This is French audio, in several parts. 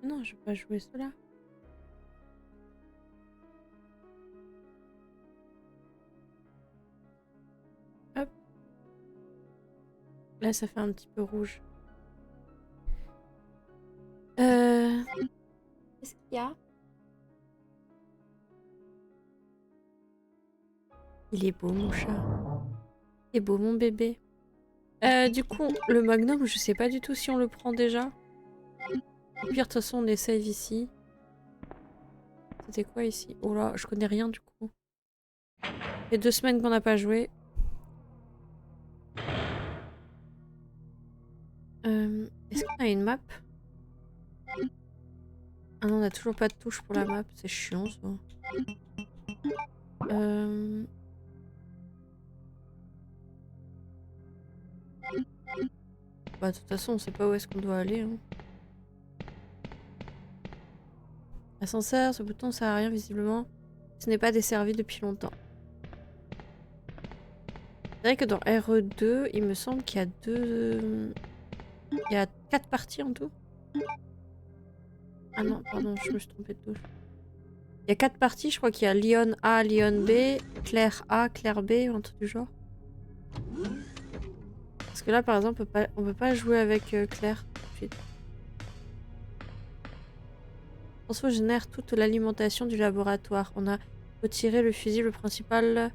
Non, je vais pas jouer cela. Hop. Là, ça fait un petit peu rouge. Qu'est-ce qu'il y a? Il est beau, mon chat. Il est beau, mon bébé. Du coup, le magnum, je sais pas du tout si on le prend déjà. Au pire, de toute façon, on essaye ici. C'était quoi ici? Oh là, je connais rien du coup. Il y a 2 semaines qu'on n'a pas joué. Est-ce qu'on a une map? Ah non, on a toujours pas de touche pour la map. C'est chiant, ça. Bah, de toute façon, on sait pas où est-ce qu'on doit aller. Hein. Ascenseur, ce bouton sert à rien visiblement. Ce n'est pas desservi depuis longtemps. C'est vrai que dans RE2, il me semble qu'il y a il y a 4 parties en tout. Ah non, pardon, je me suis trompée de touche. Il y a 4 parties, je crois qu'il y a Lyon A, Lyon B, Claire A, Claire B, ou un truc du genre. Parce que là, par exemple, on peut pas jouer avec Claire tout de suite. Transfo génère toute l'alimentation du laboratoire. On a retiré le fusible principal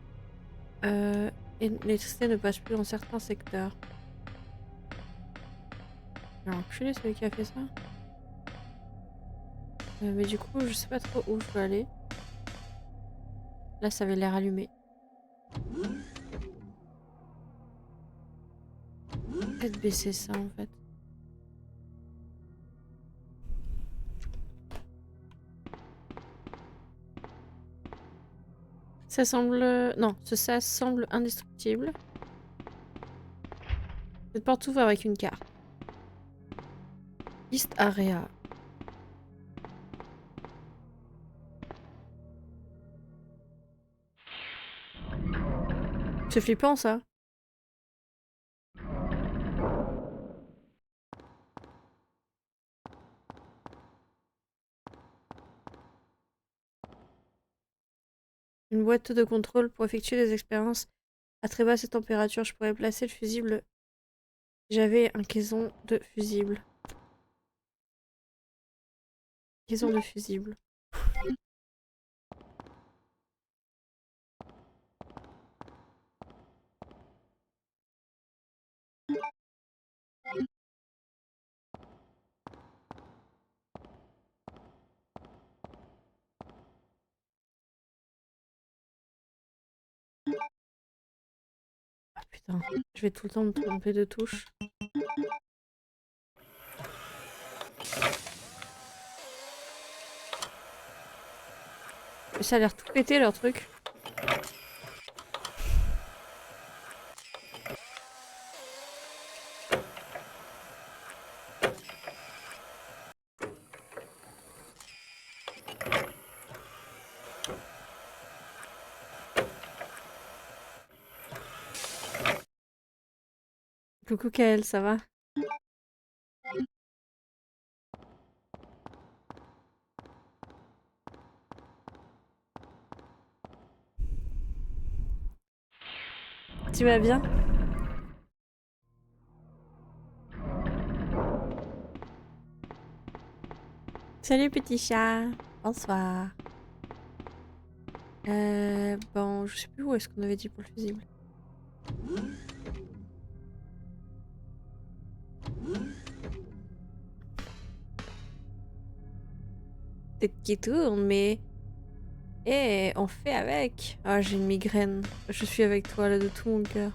et l'électricité ne passe plus dans certains secteurs. Il a enculé celui qui a fait ça. Mais du coup, je sais pas trop où je dois aller. Là, ça avait l'air allumé. Peut-être baisser ça en fait. Ça semble... Non, ça semble indestructible. Cette porte s'ouvre avec une carte. East Area. C'est flippant ça. Une boîte de contrôle pour effectuer des expériences à très basse température. Je pourrais placer le fusible. J'avais un caisson de fusible. Caisson de fusible. Ah putain, je vais tout le temps me tromper de touche. Ça a l'air tout pété leur truc. Coucou Kael, ça va? Tu vas bien? Salut petit chat. Bonsoir. Bon, je sais plus où est-ce qu'on avait dit pour le fusible. Tête qui tourne, mais... Eh, on fait avec. Ah, j'ai une migraine. Je suis avec toi là de tout mon cœur.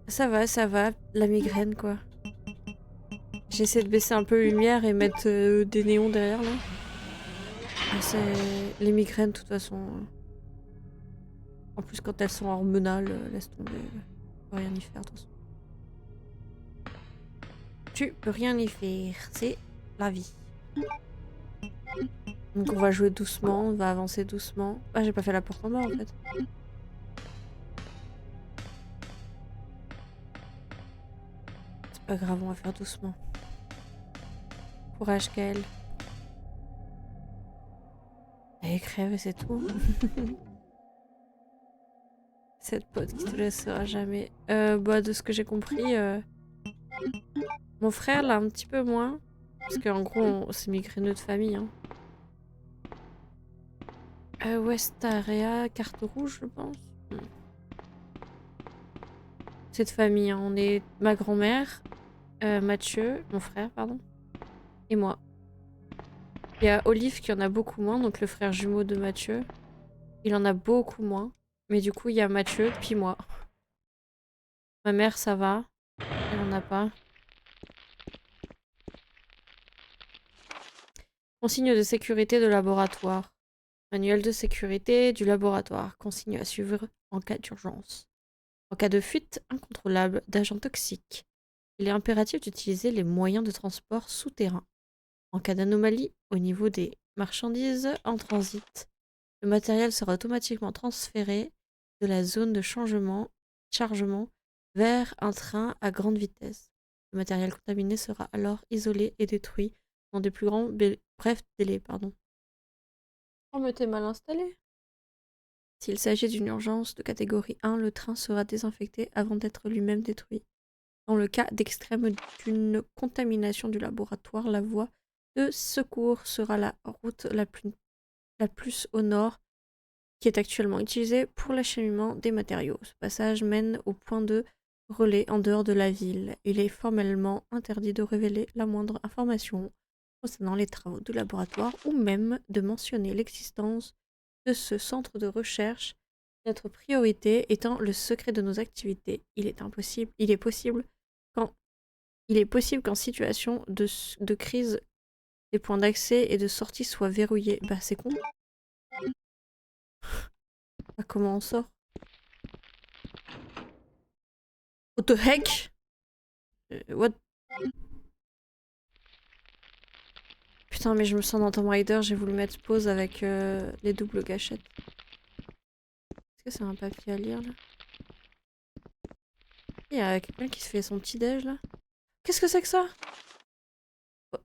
Ça va, la migraine quoi. J'essaie de baisser un peu la lumière et mettre des néons derrière là. Ah, c'est les migraines de toute façon. En plus quand elles sont hormonales, laisse tomber. On peut rien y faire de toute façon. Tu peux rien y faire, c'est la vie. Donc on va jouer doucement, on va avancer doucement. Ah j'ai pas fait la porte en bas en fait. Pas grave, on va faire doucement. Courage, Kael. Allez, crève et c'est tout. Cette pote qui te laissera jamais. Bah, de ce que j'ai compris, mon frère l'a un petit peu moins. Parce qu'en gros, c'est migraineux de famille. Hein. West Area, carte rouge, je pense. C'est de famille. Hein. On est ma grand-mère, Mathieu, mon frère, pardon, et moi. Il y a Olive qui en a beaucoup moins, donc le frère jumeau de Mathieu. Il en a beaucoup moins. Mais du coup, il y a Mathieu, puis moi. Ma mère, ça va. Elle en a pas. Consigne de sécurité de laboratoire. Manuel de sécurité du laboratoire. Consigne à suivre en cas d'urgence. En cas de fuite incontrôlable d'agents toxiques, il est impératif d'utiliser les moyens de transport souterrains. En cas d'anomalie au niveau des marchandises en transit, le matériel sera automatiquement transféré de la zone de chargement vers un train à grande vitesse. Le matériel contaminé sera alors isolé et détruit dans des plus brefs délais. Oh, mais t'es mal installé. S'il s'agit d'une urgence de catégorie 1, le train sera désinfecté avant d'être lui-même détruit. Dans le cas d'extrême d'une contamination du laboratoire, la voie de secours sera la route la plus au nord, qui est actuellement utilisée pour l'acheminement des matériaux. Ce passage mène au point de relais en dehors de la ville. Il est formellement interdit de révéler la moindre information concernant les travaux du laboratoire ou même de mentionner l'existence de ce centre de recherche, notre priorité étant le secret de nos activités. Il est possible qu'en situation de crise, les points d'accès et de sortie soient verrouillés. Bah c'est con. Bah, comment on sort? What the heck? What? Putain, mais je me sens dans Tomb Raider, j'ai voulu mettre pause avec les doubles gâchettes. Est-ce que c'est un papier à lire là? Il y a quelqu'un qui se fait son petit déj là. Qu'est-ce que c'est que ça?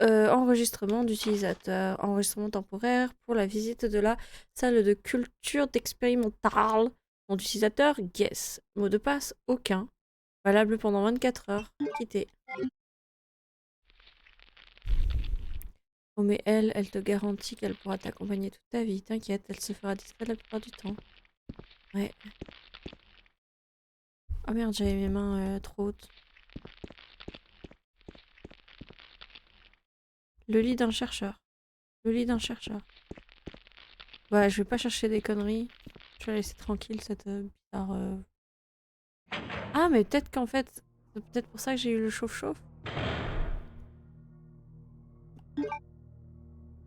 Enregistrement d'utilisateur, enregistrement temporaire pour la visite de la salle de culture d'expérimental. Nom d'utilisateur, guess. Mot de passe, aucun. Valable pendant 24 heures. Quitter. Oh mais elle te garantit qu'elle pourra t'accompagner toute ta vie. T'inquiète, elle se fera discrète la plupart du temps. Ouais. Oh merde, j'avais mes mains trop hautes. Le lit d'un chercheur. Le lit d'un chercheur. Ouais, je vais pas chercher des conneries. Je vais la laisser tranquille cette bizarre... Ah, mais peut-être qu'en fait, c'est peut-être pour ça que j'ai eu le chauffe-chauffe.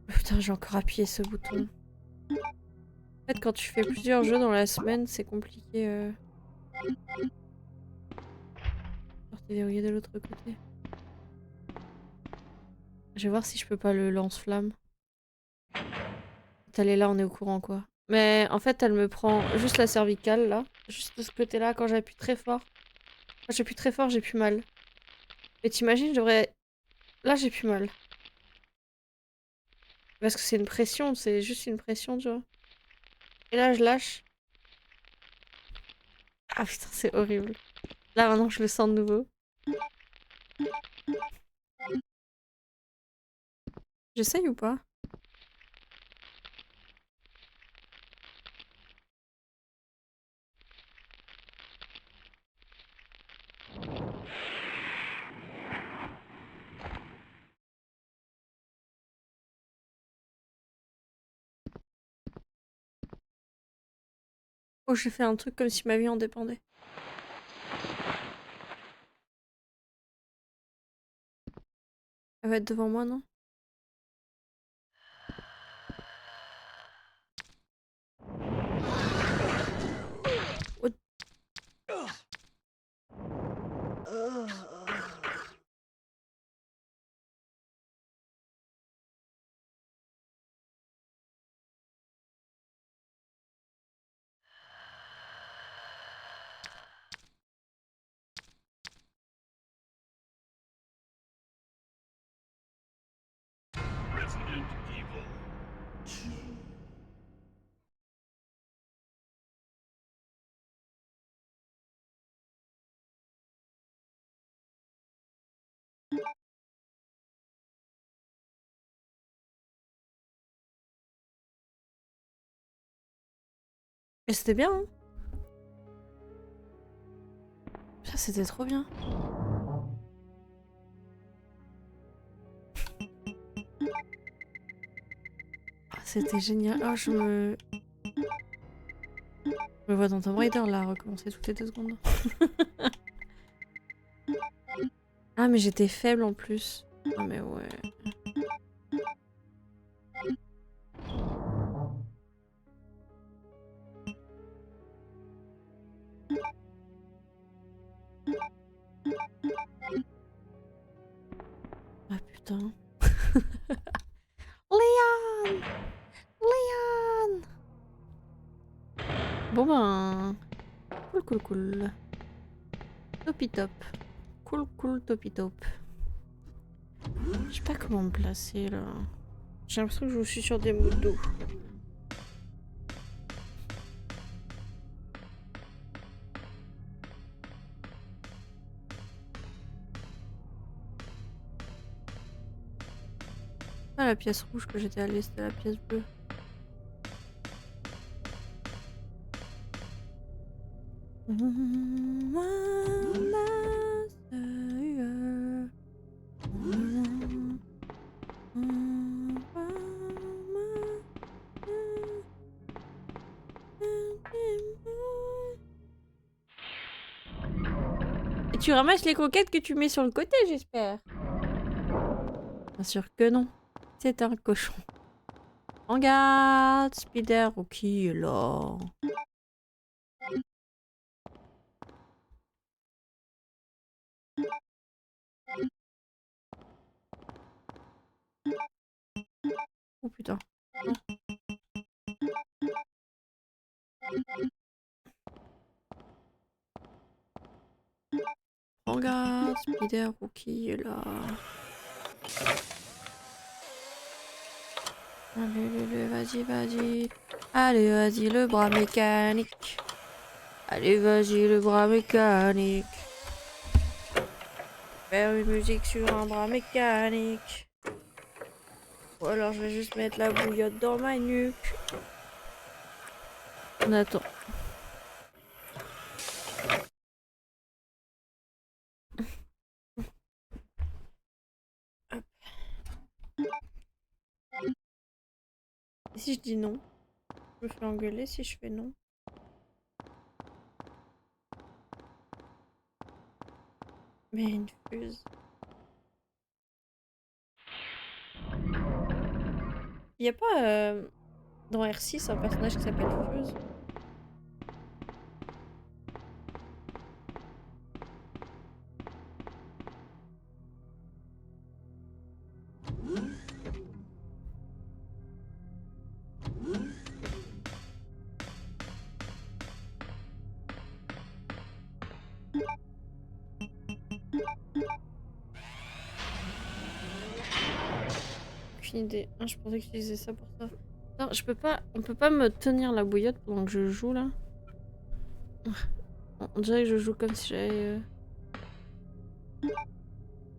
Putain, j'ai encore appuyé ce bouton. En fait, quand tu fais plusieurs jeux dans la semaine, c'est compliqué. T'es verrouillé de l'autre côté. Je vais voir si je peux pas le lance-flamme. Elle est là, on est au courant quoi. Mais en fait, elle me prend juste la cervicale là. Juste de ce côté-là, quand j'appuie très fort. Quand j'appuie très fort, j'ai plus mal. Et t'imagines, j'aurais... Là, j'ai plus mal. Parce que c'est une pression, c'est juste une pression, tu vois. Et là, je lâche. Ah putain, c'est horrible. Là, maintenant, je le sens de nouveau. J'essaye ou pas? Oh, j'ai fait un truc comme si ma vie en dépendait. Elle va être devant moi, non? What? Et c'était bien, hein. Ça, c'était trop bien. Ah, c'était génial. Oh, je me vois dans Tomb Raider, là, recommencer toutes les 2 secondes. Ah, mais j'étais faible en plus. Ah, mais ouais. Ah, putain. Léon! Léon! Bon ben... Cool, cool, cool. Topi top. Cool, cool, topi top. Je sais pas comment me placer, là. J'ai l'impression que je suis sur des motos. Pas la pièce rouge que j'étais allée, c'était la pièce bleue. Et tu ramasses les croquettes que tu mets sur le côté, j'espère. Bien sûr que non. C'est un cochon. En garde, Spider, qui est là? Oh putain. Non. En garde, Spider, qui est là? Allez, vas-y, vas-y. Allez, vas-y, le bras mécanique. Allez, vas-y, le bras mécanique. Faire une musique sur un bras mécanique. Ou alors je vais juste mettre la bouillotte dans ma nuque. On attend. Hop. Et si je dis non? Je me fais engueuler si je fais non. Mais une fuse. Y a pas dans R6 un personnage qui s'appelle Fuse? Aucune idée. Ah, je pensais que j'utilisais ça pour ça. Non, je peux pas. On peut pas me tenir la bouillotte pendant que je joue là. On dirait que je joue comme si j'avais.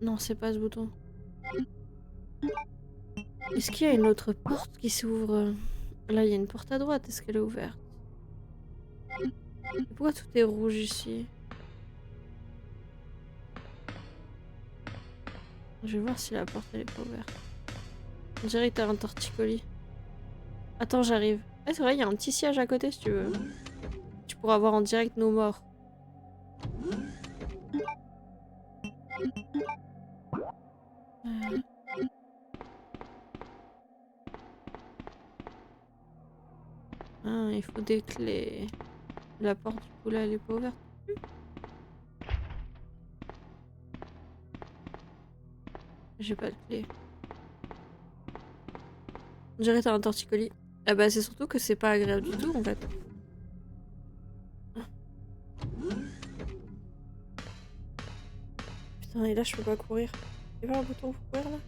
Non, c'est pas ce bouton. Est-ce qu'il y a une autre porte qui s'ouvre? Là, il y a une porte à droite. Est-ce qu'elle est ouverte? Pourquoi tout est rouge ici? Je vais voir si la porte elle est pas ouverte. On dirait que t'as un torticolis. Attends, j'arrive. Ah, c'est vrai, il y a un petit siège à côté si tu veux. Tu pourras voir en direct nos morts. Ah, il faut des clés. La porte du coup là elle est pas ouverte. J'ai pas de clé. On dirait que t'as un torticolis. Ah bah c'est surtout que c'est pas agréable du tout en fait. Putain et là je peux pas courir. Il y a pas un bouton pour courir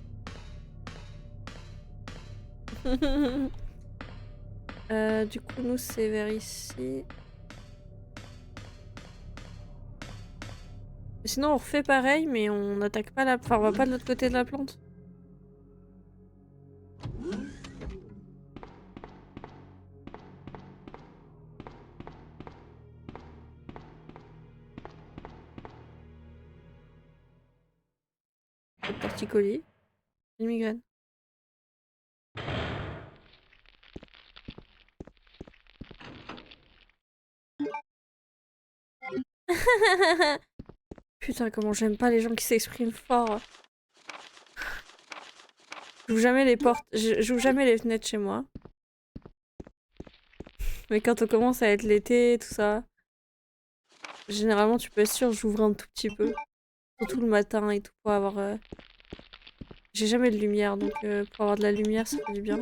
là? Du coup nous c'est vers ici. Sinon on refait pareil mais on n'attaque pas la... Enfin on va pas de l'autre côté de la plante. torticolis. Une migraine. Putain, comment j'aime pas les gens qui s'expriment fort. J'ouvre jamais les portes, j'ouvre jamais les fenêtres chez moi. Mais quand on commence à être l'été, tout ça, généralement tu peux être sûr, j'ouvre un tout petit peu. Surtout le matin et tout, pour avoir... J'ai jamais de lumière, donc pour avoir de la lumière, ça fait du bien.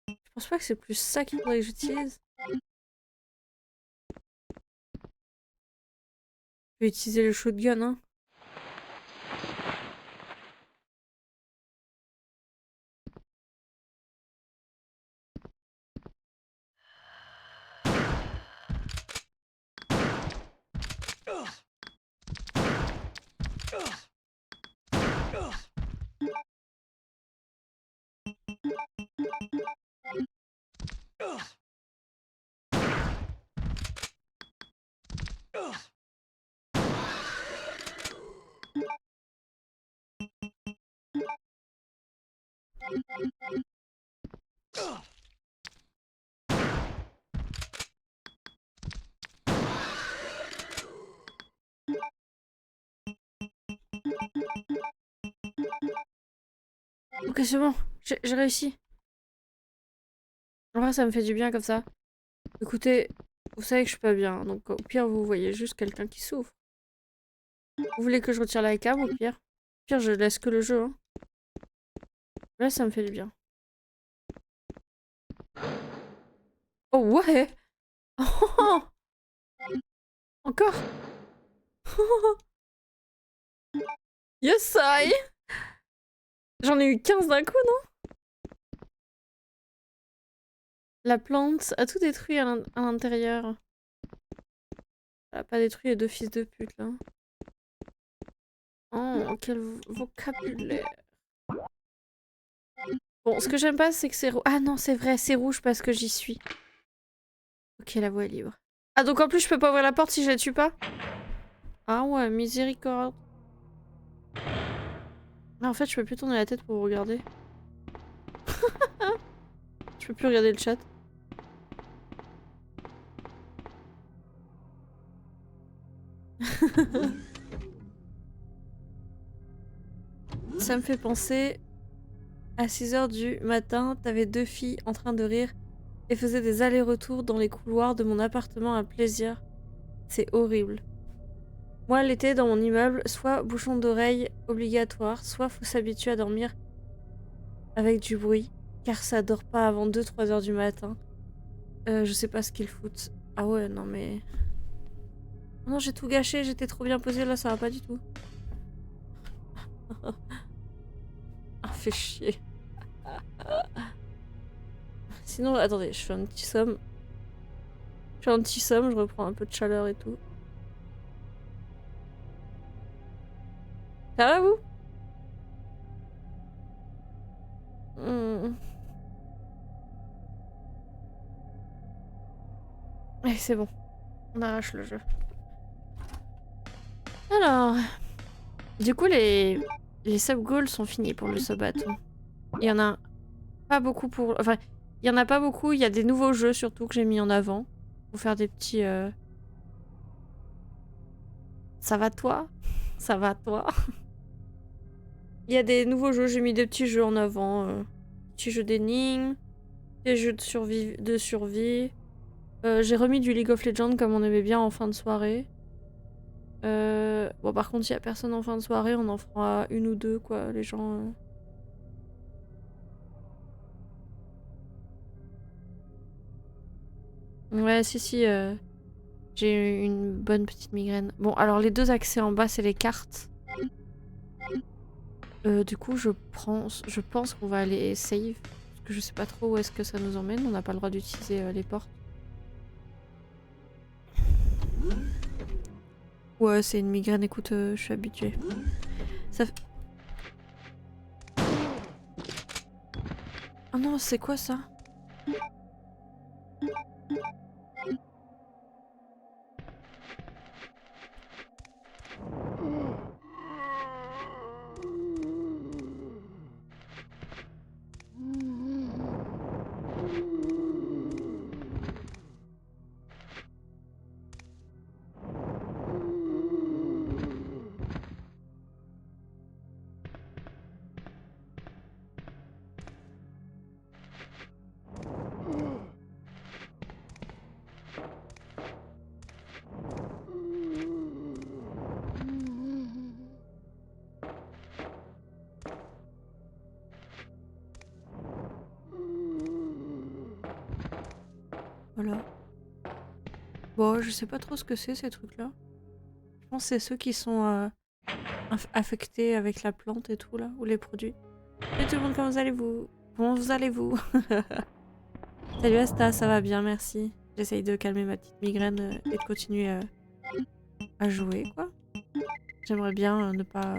Je pense pas que c'est plus ça qu'il faudrait que j'utilise. Je vais utiliser le shotgun, hein. Ok, c'est bon, j'ai réussi. En vrai, ça me fait du bien comme ça. Écoutez, vous savez que je suis pas bien, donc au pire, vous voyez juste quelqu'un qui souffre. Vous voulez que je retire la cam au pire? Au pire, je laisse que le jeu, hein. Là, ça me fait du bien. Oh ouais! Oh, encore? Yes, I! J'en ai eu 15 d'un coup, non? La plante a tout détruit à l'intérieur. Elle a pas détruit les deux fils de pute, là. Oh, quel vocabulaire. Bon, ce que j'aime pas, c'est que c'est rouge. Ah non, c'est vrai, c'est rouge parce que j'y suis. Ok, la voie est libre. Ah, donc en plus, je peux pas ouvrir la porte si je la tue pas? Ah ouais, miséricorde. Ah, en fait, je peux plus tourner la tête pour vous regarder. Je peux plus regarder le chat. Ça me fait penser... À 6 h du matin, t'avais deux filles en train de rire et faisaient des allers-retours dans les couloirs de mon appartement à plaisir. C'est horrible. Moi, l'été, dans mon immeuble, soit bouchon d'oreille obligatoire, soit faut s'habituer à dormir avec du bruit, car ça dort pas avant 2-3 h du matin. Je sais pas ce qu'ils foutent. Ah ouais, non mais... Non, j'ai tout gâché, j'étais trop bien posée, là ça va pas du tout. Ah, fait chier. Sinon, attendez, je fais un petit somme. Je fais un petit somme, je reprends un peu de chaleur et tout. Ça va vous? Allez, c'est bon. On arrache le jeu. Alors... Du coup, les sub-goals sont finis pour le sub-bâton. Il y en a pas beaucoup pour... Enfin, il y en a pas beaucoup. Il y a des nouveaux jeux surtout que j'ai mis en avant. Pour faire des petits... Ça va toi? Ça va toi? Il y a des nouveaux jeux. J'ai mis des petits jeux en avant. Petits jeux d'énigmes. Des jeux de survie. J'ai remis du League of Legends comme on aimait bien en fin de soirée. Bon, par contre, s'il y a personne en fin de soirée, on en fera une ou deux, quoi. Les gens... Ouais, si, j'ai une bonne petite migraine. Bon, alors les deux accès en bas, c'est les cartes. Du coup, je pense qu'on va aller save. Parce que je sais pas trop où est-ce que ça nous emmène. On n'a pas le droit d'utiliser les portes. Ouais, c'est une migraine, écoute, je suis habituée. Ça... Oh non, c'est quoi ça? Voilà. Bon, je sais pas trop ce que c'est ces trucs-là. Je pense que c'est ceux qui sont affectés avec la plante et tout là, ou les produits. Salut tout le monde, comment vous allez-vous? Comment vous allez-vous? Salut Asta, ça va bien, merci. J'essaye de calmer ma petite migraine et de continuer à jouer, quoi. J'aimerais bien ne pas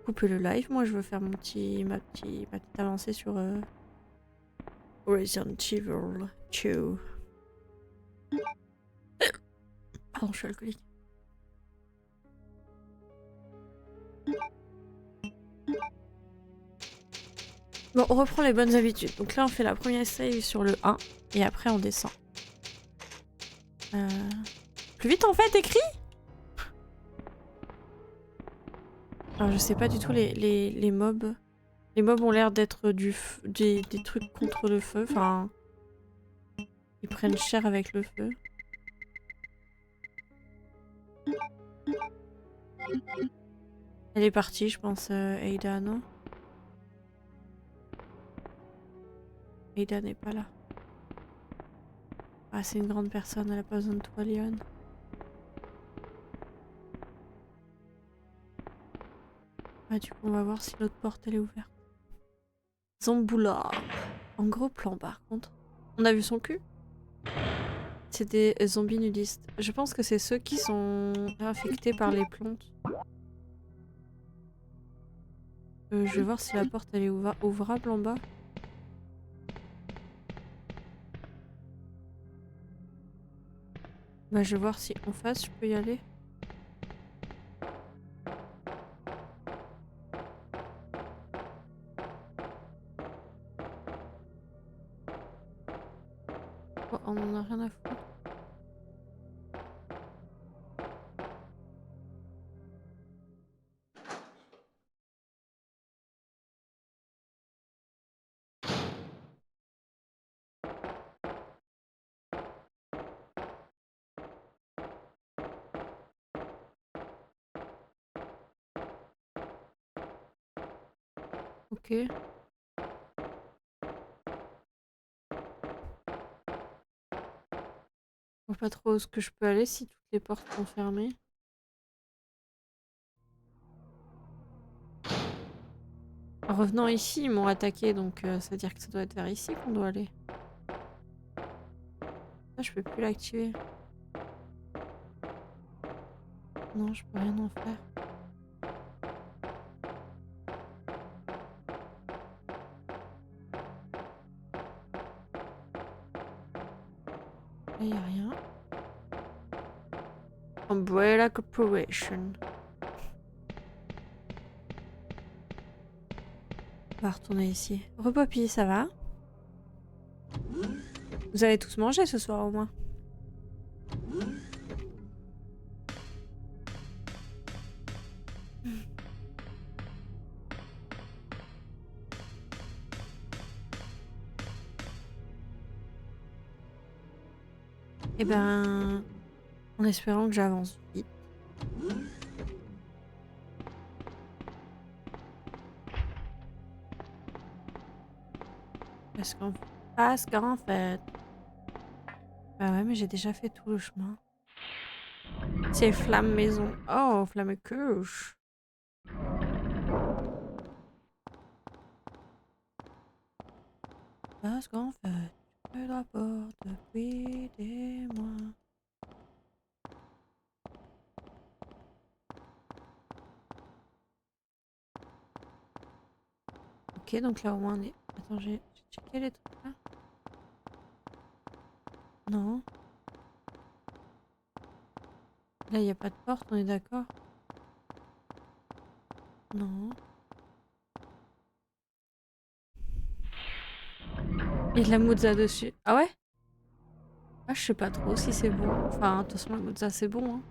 couper le live. Moi, je veux faire ma petite avancée sur Resident Evil 2. Pardon, je suis alcoolique. Bon, on reprend les bonnes habitudes. Donc là, on fait la première save sur le 1 et après on descend. Plus vite en fait, écrit. Alors je sais pas du tout les mobs. Les mobs ont l'air d'être des trucs contre le feu. Enfin, ils prennent cher avec le feu. Elle est partie, je pense, Ada, non? Ada n'est pas là. Ah, c'est une grande personne, elle a pas besoin de toi, Leon. Ah, du coup, on va voir si l'autre porte, elle est ouverte. Zamboula. En gros plan, par contre. On a vu son cul? C'est des zombies nudistes. Je pense que c'est ceux qui sont infectés par les plantes. Je vais voir si la porte, elle est ouvrable en bas. Bah, je vais voir si en face, je peux y aller. Oh, on en a rien à foutre. Ok. Je vois pas trop où ce que je peux aller si toutes les portes sont fermées. En revenant ici, ils m'ont attaqué, donc ça veut dire que ça doit être vers ici qu'on doit aller. Ça, je peux plus l'activer. Non, je peux rien en faire. Là, y a rien. Umbrella Corporation. On va retourner ici. Repoppy, ça va? Vous avez tous mangé ce soir au moins? Eh ben, en espérant que j'avance vite. Parce qu'en fait... Bah ouais, mais j'ai déjà fait tout le chemin. C'est flamme maison. Oh, flamme couche. Parce qu'en fait, tu me rapportes depuis des mois. Ok, donc là au moins on est... Attends, j'ai checké les trucs là. Non. Là, il n'y a pas de porte, on est d'accord? Non. Et de la mozza dessus. Ah ouais? Ah, je sais pas trop si c'est bon. Enfin, de toute façon, la mozza, c'est bon. Hein.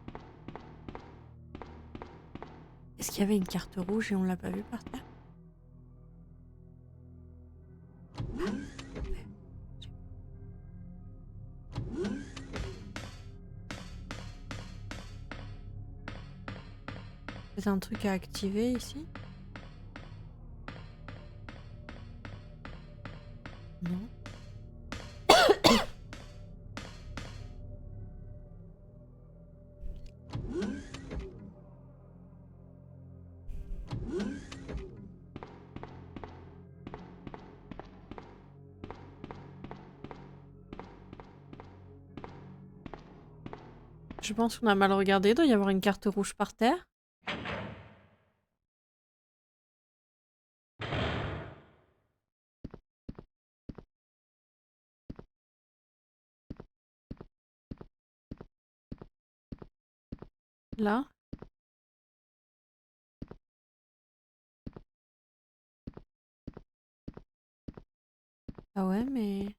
Est-ce qu'il y avait une carte rouge et on l'a pas vue par terre? C'est un truc à activer ici? Non. Je pense qu'on a mal regardé. Il doit y avoir une carte rouge par terre. Là. Ah ouais, mais...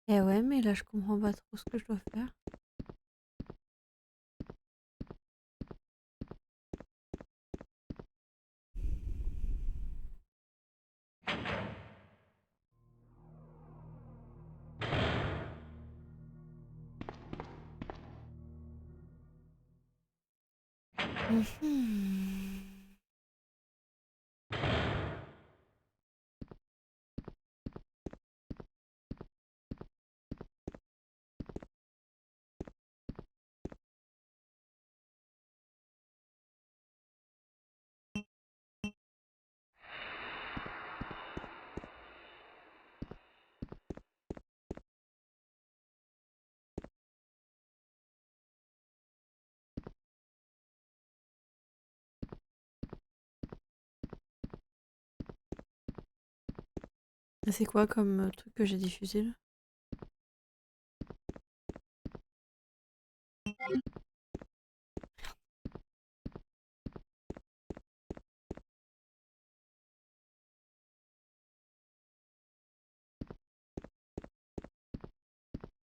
Eh ouais, mais là, je comprends pas trop ce que je dois faire. Mhm. C'est quoi comme truc que j'ai diffusé là?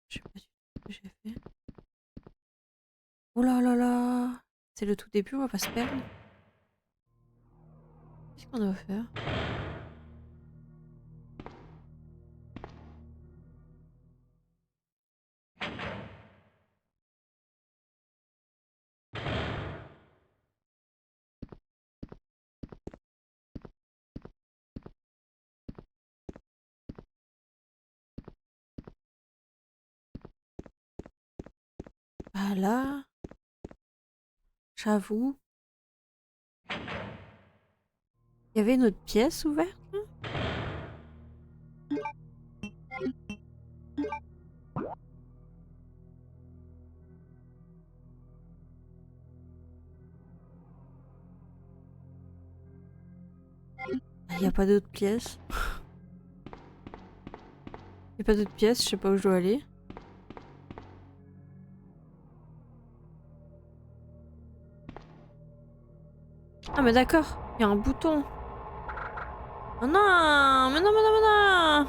Je sais pas du tout ce que j'ai fait. Oh là là là! C'est le tout début, on va pas se perdre. Qu'est-ce qu'on doit faire? Ah là, j'avoue. Il y avait une autre pièce ouverte là? Il n'y a pas d'autre pièce. Il n'y a pas d'autre pièce, je sais pas où je dois aller. Ah mais d'accord, il y a un bouton. Oh non, mais non, mais non, mais non!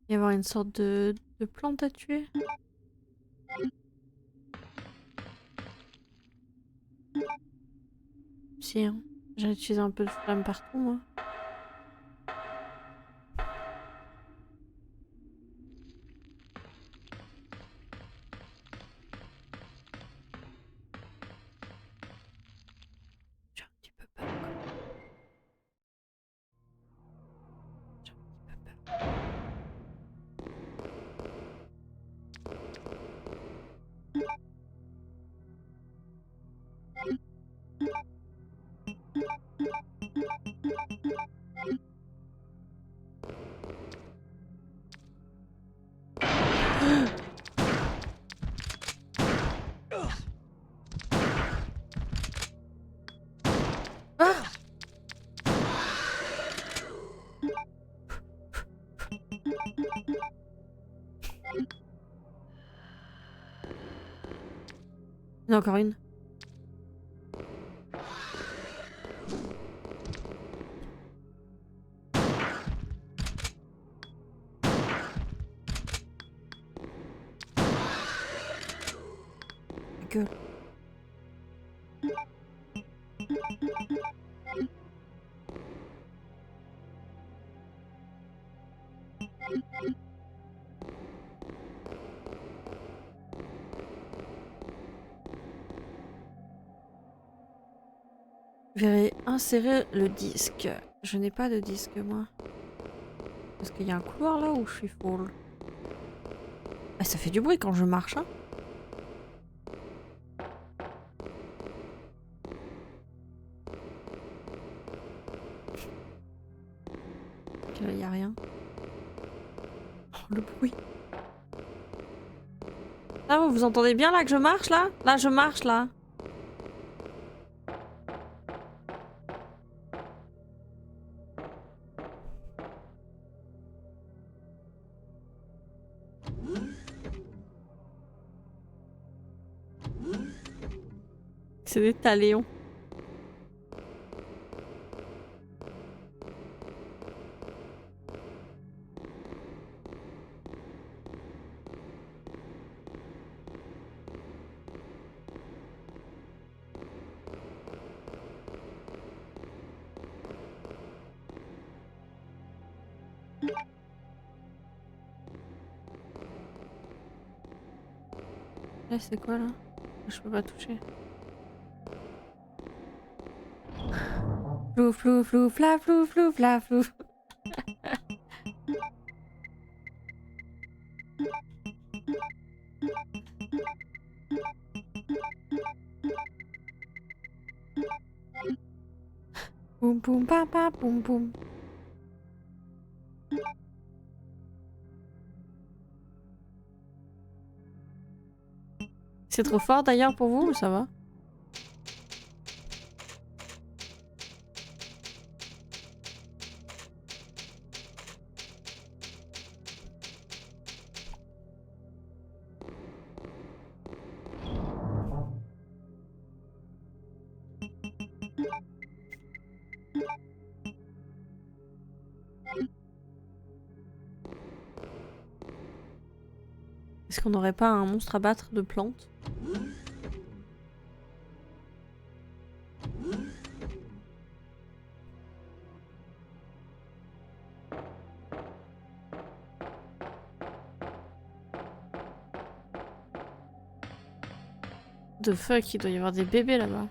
y avoir une sorte de plante à tuer. Si, hein. J'ai utilisé un peu de flamme partout, moi. J'ai un petit peu peur. J'ai un petit peu peur. Ah! Il y en a encore une. Ma gueule. Je vais insérer le disque. Je n'ai pas de disque, moi. Est-ce qu'il y a un couloir là où je suis full? Ah, ça fait du bruit quand je marche, hein. Ok, là, il n'y a rien. Oh, le bruit. Ah, vous entendez bien là que je marche là? Là, je marche là. C'est des taléons. Là, c'est quoi là? Je peux pas toucher. Flou, flou, flou, fla, flou, flou, fla, flou. Boum, boum, pa, pa, boum, boum. C'est trop fort d'ailleurs pour vous ou ça va? Est-ce qu'on n'aurait pas un monstre à battre de plantes? De fuck, il doit y avoir des bébés là-bas.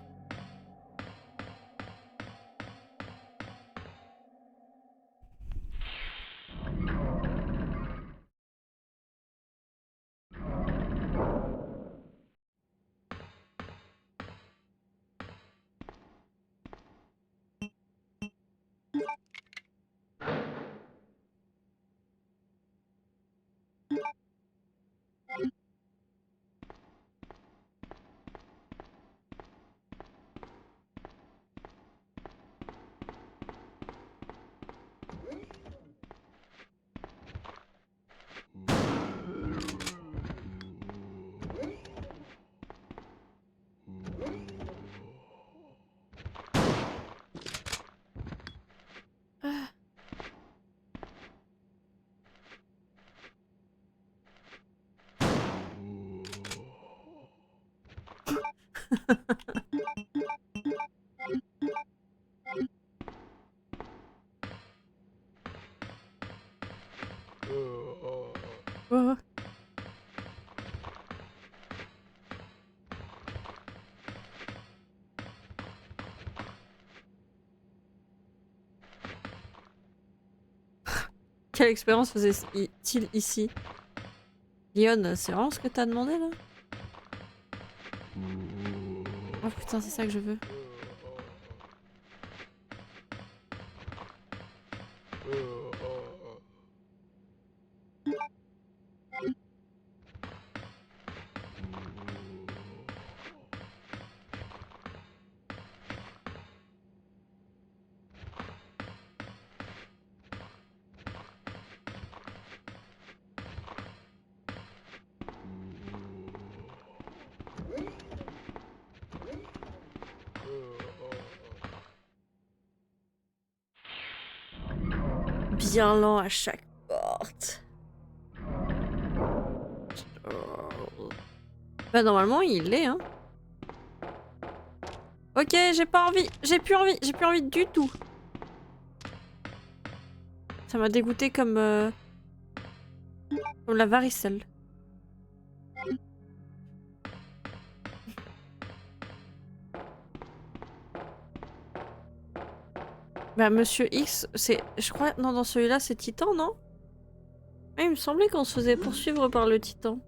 Oh. Quelle expérience faisait-il ici? Lyon, c'est vraiment ce que t'as demandé là? Oh putain, c'est ça que je veux. Bien lent à chaque porte. Bah normalement il l'est hein. Ok, j'ai pas envie, j'ai plus envie du tout. Ça m'a dégoûté comme la varicelle. Bah Monsieur X, c'est, je crois, non dans celui-là c'est Titan non? Ah, il me semblait qu'on se faisait poursuivre par le Titan.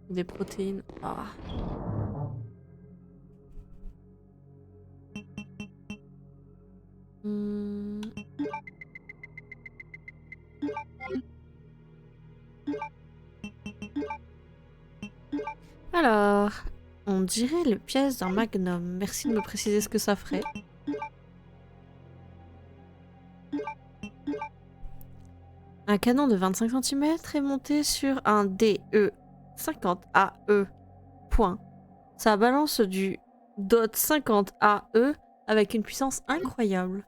Des protéines. Ah. Hmm. Alors, on dirait le pièce d'un magnum. Merci de me préciser ce que ça ferait. Un canon de 25 cm est monté sur un DE 50 AE. Point. Ça balance du DOT 50 AE avec une puissance incroyable.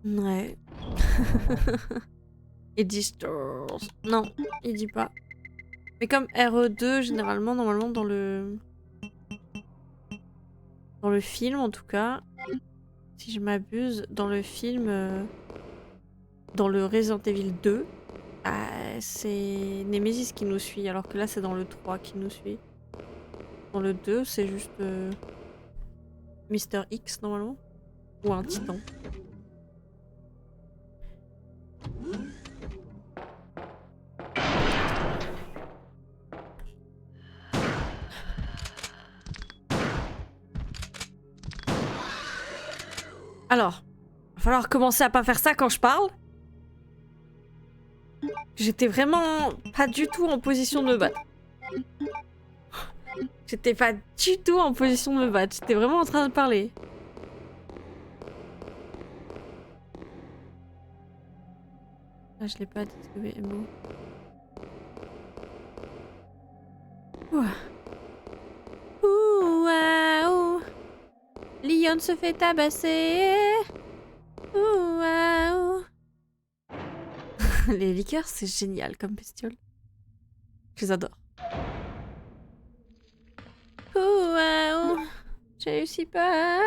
Ouais. Il dit stores. Non, il dit pas. Mais comme RE2, généralement, normalement, dans le film, en tout cas, si je m'abuse, dans le film, dans le Resident Evil 2, c'est Nemesis qui nous suit, alors que là, c'est dans le 3 qui nous suit. Dans le 2, c'est juste Mister X, normalement. Ou un titan. Alors, va falloir commencer à pas faire ça quand je parle. J'étais vraiment pas du tout en position de me battre. J'étais pas du tout en position de me battre. J'étais vraiment en train de parler. Ah, je l'ai pas dit, MO. Ouah. Ouah, ouh. Lyon se fait tabasser. Ouah, ouh. Les liqueurs, c'est génial comme bestiole. Je les adore. Ouah, ouh. J'ai réussi pas.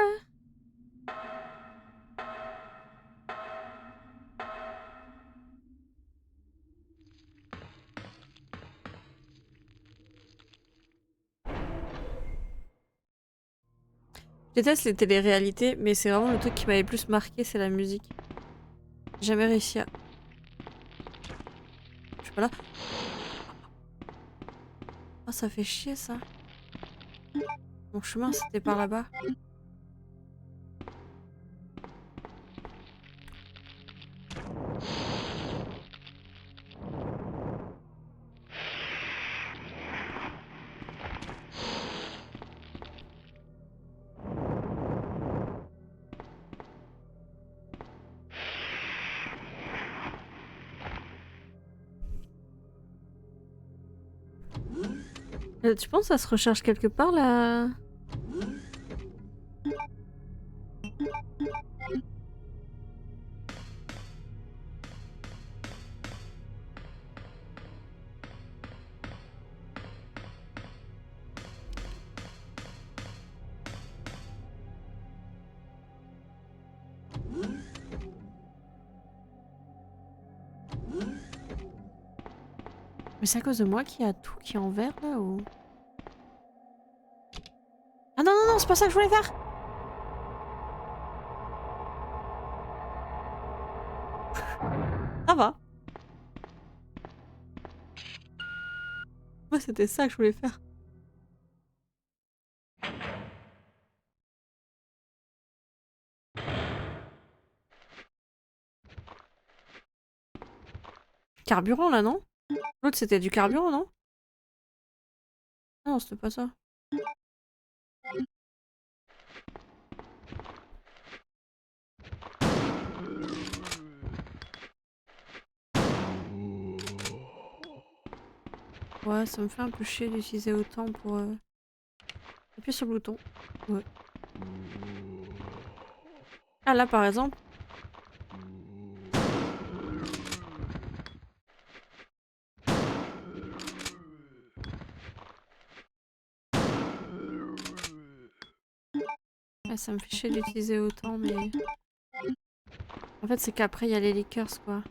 Je déteste les téléréalités, mais c'est vraiment le truc qui m'avait plus marqué, c'est la musique. J'ai jamais réussi à... Je suis pas là. Oh, ça fait chier, ça. Mon chemin, c'était par là-bas. Tu penses que ça se recharge quelque part, là? Mais c'est à cause de moi qu'il y a tout qui est en vert là ou... Ah non, non, non, c'est pas ça que je voulais faire. Ça va. Moi, c'était ça que je voulais faire. Carburant là, non? L'autre c'était du carburant, non? Ah non, c'était pas ça. Ouais, ça me fait un peu chier d'utiliser autant pour... Appuyer sur le bouton. Ouais. Ah là par exemple. Ah, ça me fait chier d'utiliser autant, mais... En fait, c'est qu'après, il y a les liqueurs, quoi.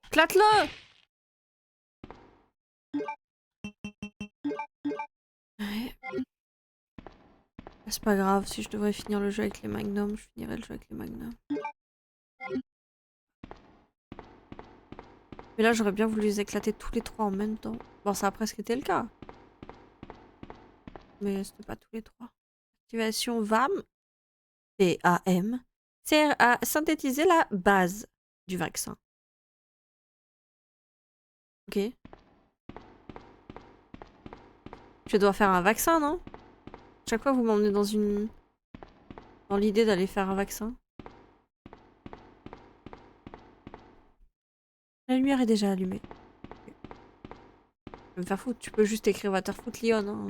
Éclate-le! Ouais. C'est pas grave, si je devrais finir le jeu avec les magnums, je finirai le jeu avec les magnums. Mais là, j'aurais bien voulu les éclater tous les trois en même temps. Bon, ça a presque été le cas. Mais c'était pas tous les trois. Activation VAM, VAM, sert à synthétiser la base du vaccin. Ok. Je dois faire un vaccin, non? Chaque fois, vous m'emmenez dans une... dans l'idée d'aller faire un vaccin. La lumière est déjà allumée. Je vais me faire foutre, tu peux juste écrire Waterfoot Lyon. Hein.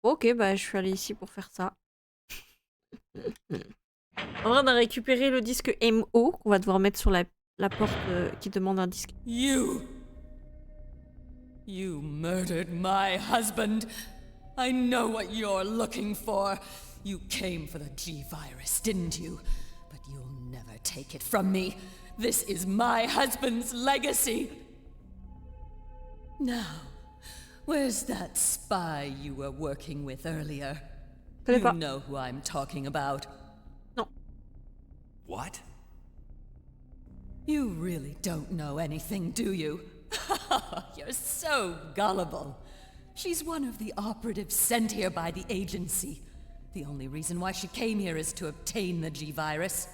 Ok, bah je suis allée ici pour faire ça. En vrai, on a récupéré le disque MO qu'on va devoir mettre sur la porte qui demande un disque. You murdered my husband. I know what you're looking for. You came for the G-Virus, didn't you? But you'll never take it from me. This is my husband's legacy. Now, where's that spy you were working with earlier? You know who I'm talking about. Non. What? You really don't know anything, do you? You're so gullible. She's one of the operatives sent here by the agency. The only reason why she came here is to obtain the G-Virus.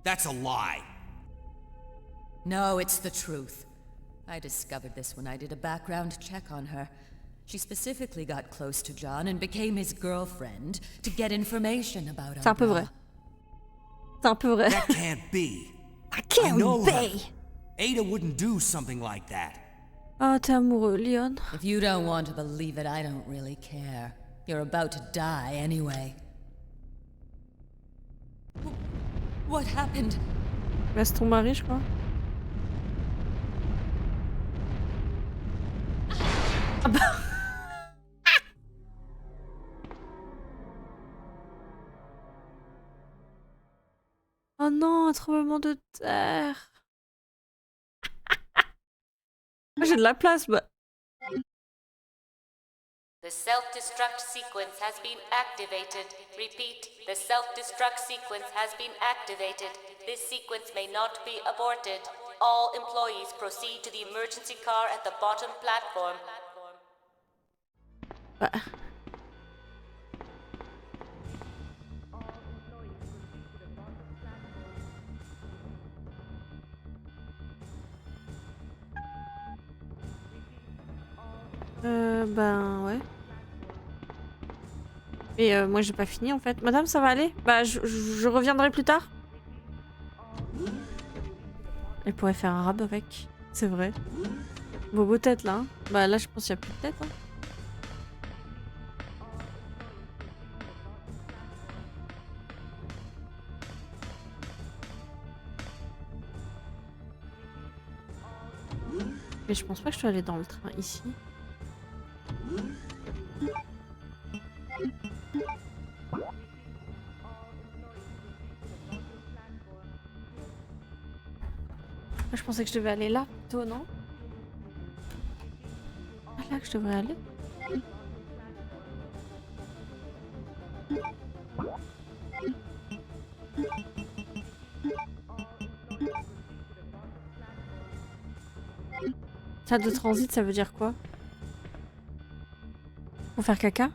That's a lie. No, it's the truth. I discovered this when I did a background check on her. She specifically got close to John and became his girlfriend to get information about C'est un peu vrai. C'est un peu vrai. That can't be. I can't be. Ada wouldn't do something like that. Oh, t'es amoureux, Leon. If you don't want to believe it, I don't really care. You're about to die anyway. What happened? Bah, c'est ton mari, je crois. Ah bah... Oh non, un tremblement de terre. Moi, j'ai de la place, bah... The self-destruct sequence has been activated. Repeat, the self-destruct sequence has been activated. This sequence may not be aborted. All employees proceed to the emergency car at the bottom platform. Bah... Ben ouais. Et moi j'ai pas fini en fait. Madame, ça va aller? Bah je reviendrai plus tard. Elle pourrait faire un rab avec. C'est vrai. Bobo tête là. Hein. Bah là je pense qu'il n'y a plus de tête. Hein. Mais je pense pas que je suis allée dans le train ici. pensais que je devais aller là, plutôt, non? Ah, là que je devrais aller? Salle de transit, ça veut dire quoi? Pour faire caca?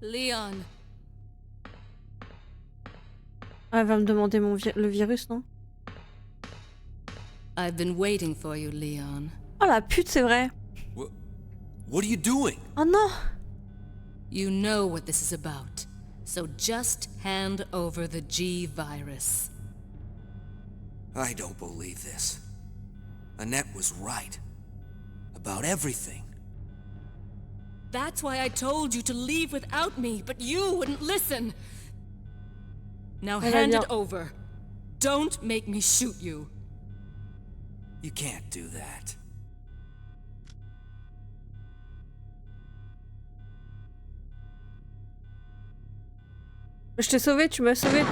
Leon, Ah, elle va me demander le virus, non? I've been waiting for you, Leon. Oh la pute, c'est vrai! What are you doing? Oh non! You know what this is about, so just hand over the G virus. I don't believe this. Annette was right. About everything. That's why I told you to leave without me, but you wouldn't listen. Now hand it over. Don't make me shoot you. You can't do that. Je t'ai sauvé, tu m'as sauvé.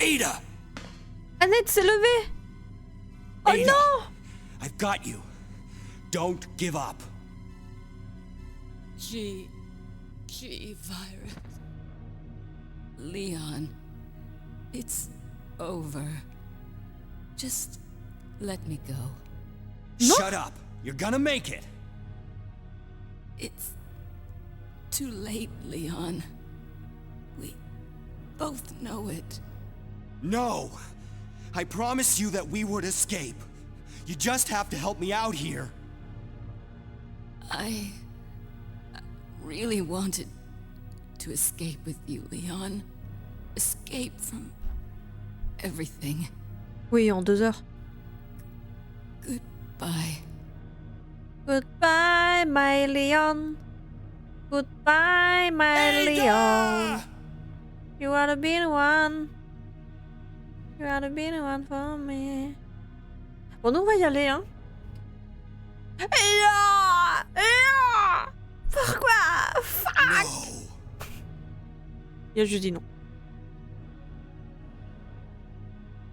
Ada! Annette s'est levée! Oh Ada! non! I've got you. Don't give up. G virus. Leon, it's over. Just let me go. Shut up. You're gonna make it. It's too late, Leon. We both know it. No! I promised you that we would escape. You just have to help me out here. I really wanted to escape with you, Leon. Escape from everything. Oui, en 2 heures. Goodbye. Goodbye, my Leon. Goodbye, my Leon. You ought to be the one. You ought to be the one for me. Bon, nous on va y aller, hein. Pourquoi? Fuck! No. Il a juste dit non.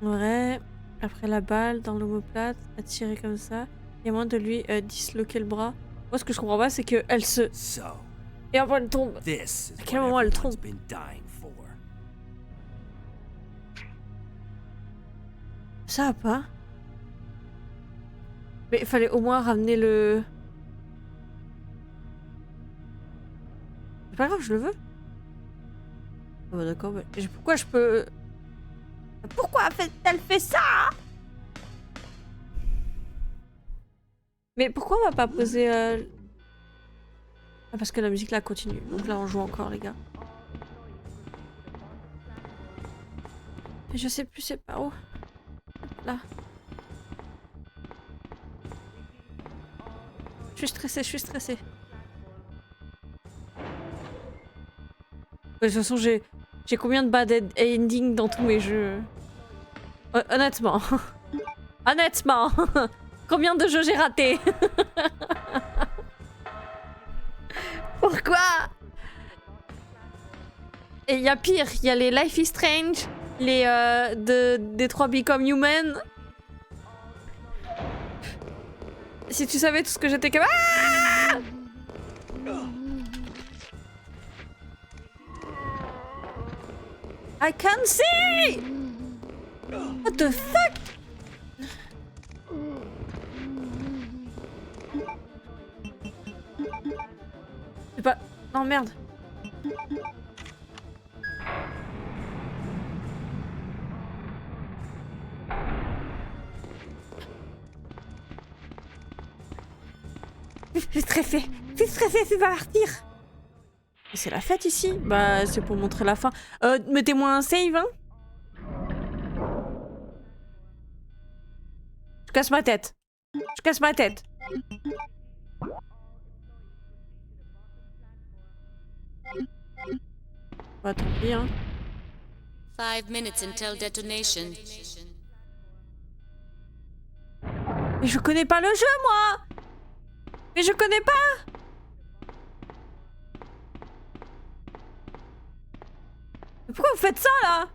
En vrai, après la balle dans l'omoplate, à tirer comme ça, il y a moyen de lui disloquer le bras. Moi, ce que je comprends pas, c'est qu'elle se... So, Et après, elle tombe. this is À quel what moment elle everyone's tombe? been dying for. Ça va pas. Mais il fallait au moins ramener le... C'est pas grave, je le veux. Ah bah d'accord, mais pourquoi je peux... Pourquoi elle fait ça? Mais pourquoi on va pas poser... Ah, parce que la musique là continue. Donc là on joue encore les gars. Mais je sais plus c'est par où. Là. Je suis stressée, je suis stressée. De toute façon j'ai combien de bad ending dans tous mes jeux? Honnêtement. Honnêtement. Combien de jeux j'ai raté? Pourquoi? Et il y a pire, il y a les Life is Strange, les Detroit Become Human. Si tu savais tout ce que j'étais capable... Ah! I can't see! What the fuck? C'est pas... Non, merde. Je suis stressée. Je suis stressée, c'est pas partir. C'est la fête ici? Bah, c'est pour montrer la fin. Mettez-moi un save, hein? Je casse ma tête. Je casse ma tête. Bah, tant pis, hein. 5 minutes until detonation. Mais je connais pas le jeu, moi! Mais je connais pas! Mais pourquoi vous faites ça, là?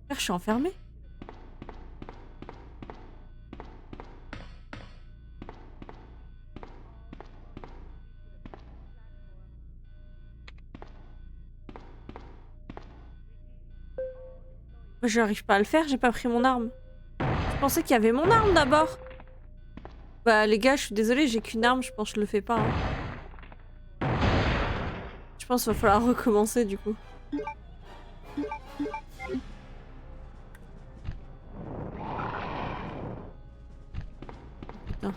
Je suis enfermée. Je n'arrive pas à le faire, j'ai pas pris mon arme. Je pensais qu'il y avait mon arme d'abord. Bah les gars, je suis désolée, j'ai qu'une arme, je pense que je le fais pas. Hein. Je pense qu'il va falloir recommencer du coup. Putain.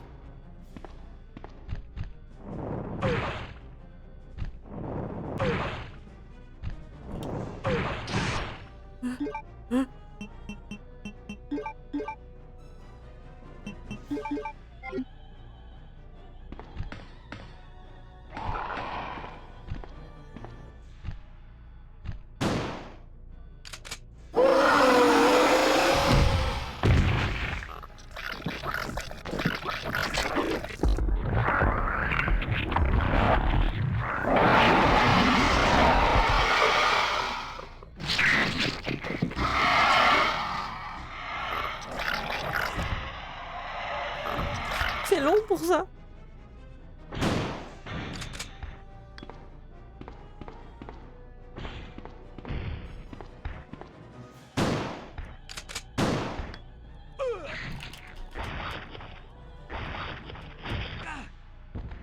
C'est long pour ça.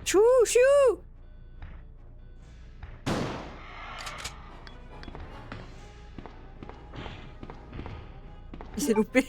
Chou chou. Il s'est loupé.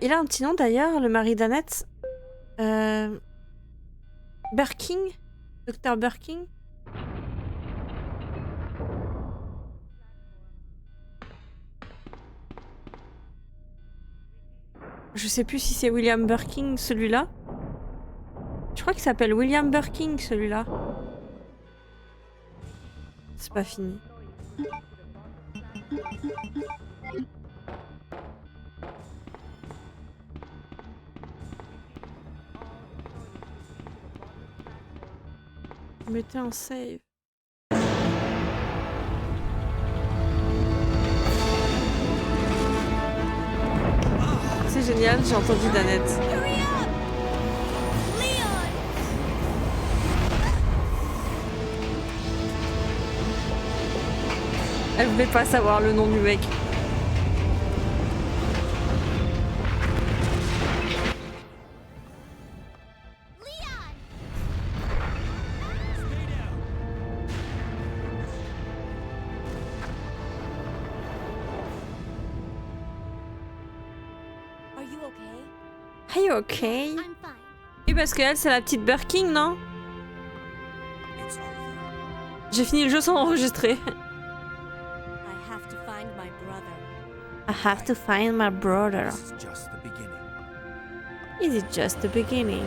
Il a un petit nom d'ailleurs, le mari d'Annette. Birking? Docteur Birking? Je sais plus si c'est William Birking celui-là. Je crois qu'il s'appelle William Birking celui-là. C'est pas fini. Mettez un save. C'est génial, j'ai entendu Danette. Elle voulait pas savoir le nom du mec. Are you okay? Oui, parce qu'elle, c'est la petite Birking, non? J'ai fini le jeu sans enregistrer. I have to find my brother. Is it just the beginning?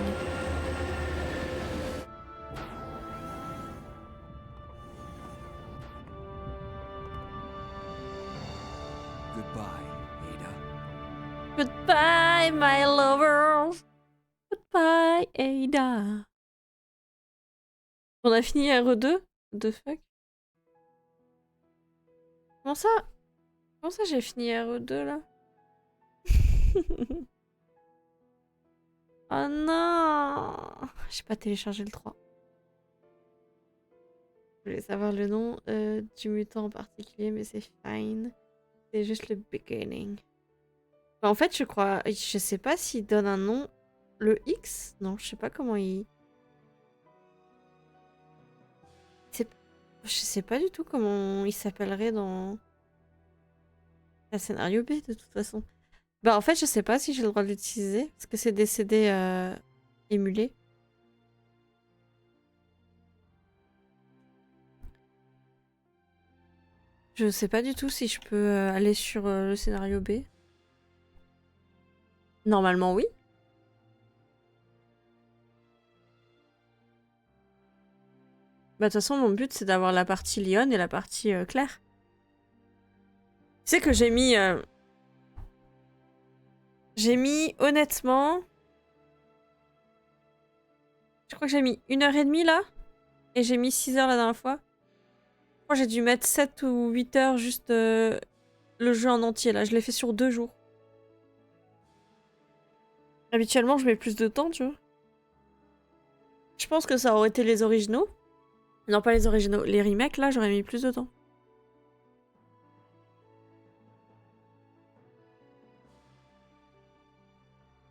Goodbye, Ada. Goodbye, my lover. Goodbye, Ada. On a fini RE2? What the fuck? Comment ça? Comment ça j'ai fini RE2 là? Oh non! J'ai pas téléchargé le 3. Je voulais savoir le nom du mutant en particulier, mais c'est fine. C'est juste le beginning. Bah, en fait, je crois... Je sais pas s'il donne un nom Le X? Non, je sais pas comment il... Je sais pas du tout comment il s'appellerait dans la scénario B de toute façon. Bah en fait je sais pas si j'ai le droit de l'utiliser parce que c'est des CD émulés. Je sais pas du tout si je peux aller sur le scénario B. Normalement oui. Bah de toute façon mon but c'est d'avoir la partie Lyon et la partie Claire. Tu sais que j'ai mis honnêtement... Je crois que j'ai mis 1h30 là. Et j'ai mis 6 heures la dernière fois. Je crois que j'ai dû mettre 7 ou 8 heures juste le jeu en entier là. Je l'ai fait sur 2 jours. Habituellement je mets plus de temps, tu vois. Je pense que ça aurait été les originaux. Non, pas les originaux. Les remakes là, j'aurais mis plus de temps.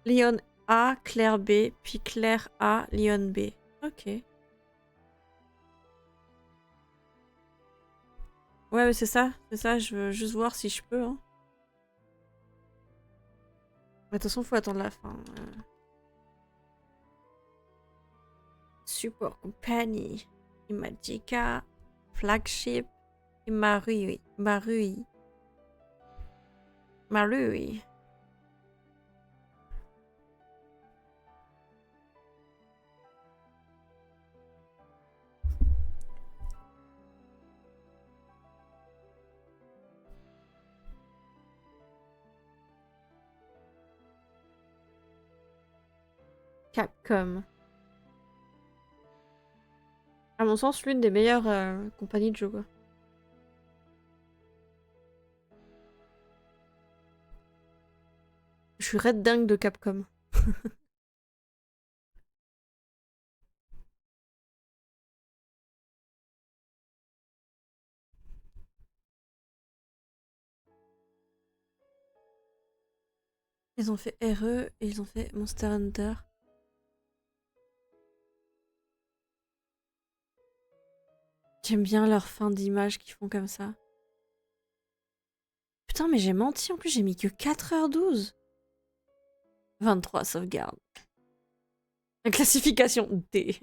Lyon A, Claire B, puis Claire A, Lyon B. Ok. Ouais, mais c'est ça, je veux juste voir si je peux. Hein. Mais de toute façon, faut attendre la fin. Support Company, Imagica, Flagship, et Marui. Capcom. À mon sens, l'une des meilleures compagnies de jeux, quoi. Je suis red dingue de Capcom. Ils ont fait RE et ils ont fait Monster Hunter. J'aime bien leur fin d'image qu'ils font comme ça. Putain, mais j'ai menti en plus, j'ai mis que 4h12. 23 sauvegarde. La classification D.